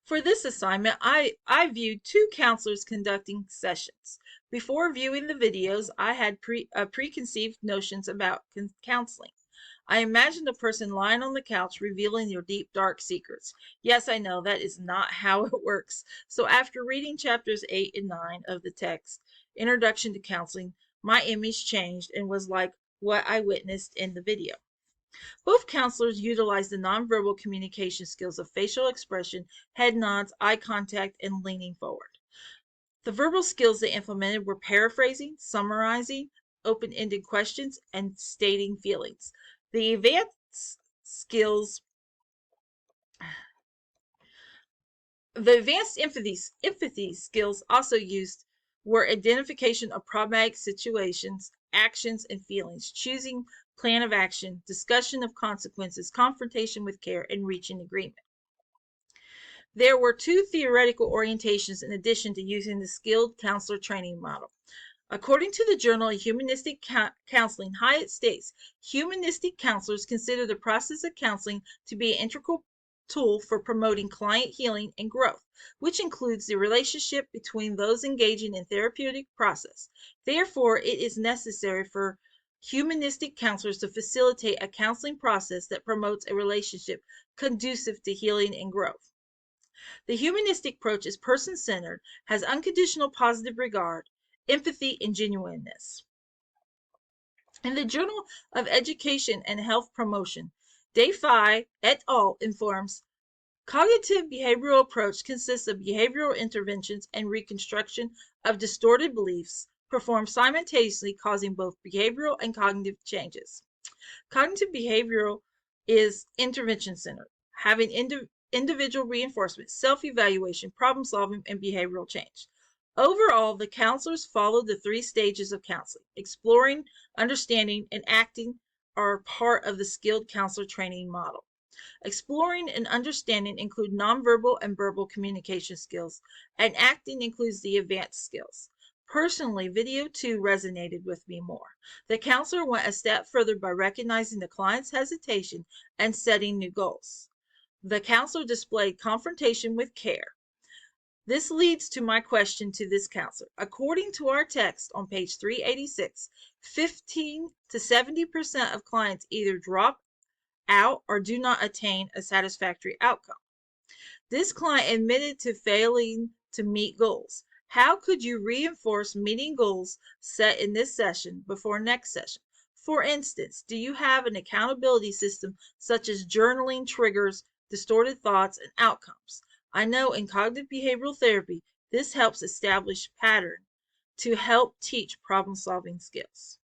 For this assignment, I viewed two counselors conducting sessions. Before viewing the videos, I had preconceived notions about counseling. I imagined a person lying on the couch revealing their deep, dark secrets. Yes, I know that is not how it works. So after reading chapters 8 and 9 of the text, Introduction to Counseling, my image changed and was like what I witnessed in the video. Both counselors utilized the nonverbal communication skills of facial expression, head nods, eye contact, and leaning forward. The verbal skills they implemented were paraphrasing, summarizing, open-ended questions, and stating feelings. The skills advanced empathy skills also used were identification of problematic situations, actions, and feelings, choosing plan of action, discussion of consequences, confrontation with care, and reaching agreement. There were two theoretical orientations in addition to using the skilled counselor training model. According to the Journal of Humanistic Counseling, Hyatt states, humanistic counselors consider the process of counseling to be an integral tool for promoting client healing and growth, which includes the relationship between those engaging in therapeutic process. Therefore, it is necessary for humanistic counselors to facilitate a counseling process that promotes a relationship conducive to healing and growth. The humanistic approach is person-centered, has unconditional positive regard, empathy, and genuineness. In the Journal of Education and Health Promotion, Defai et al. Informs, cognitive behavioral approach consists of behavioral interventions and reconstruction of distorted beliefs performed simultaneously, causing both behavioral and cognitive changes. Cognitive behavioral is intervention-centered, having individual reinforcement, self-evaluation, problem-solving, and behavioral change. Overall, the counselors follow the three stages of counseling. Exploring, understanding, and acting are part of the skilled counselor training model. Exploring and understanding include nonverbal and verbal communication skills, and acting includes the advanced skills. Personally, video 2 resonated with me more. The counselor went a step further by recognizing the client's hesitation and setting new goals. The counselor displayed confrontation with care. This leads to my question to this counselor. According to our text on page 386, 15 to 70% of clients either drop out or do not attain a satisfactory outcome. This client admitted to failing to meet goals. How could you reinforce meeting goals set in this session before next session? For instance, do you have an accountability system such as journaling triggers distorted thoughts and outcomes? I know in cognitive behavioral therapy, this helps establish pattern to help teach problem-solving skills.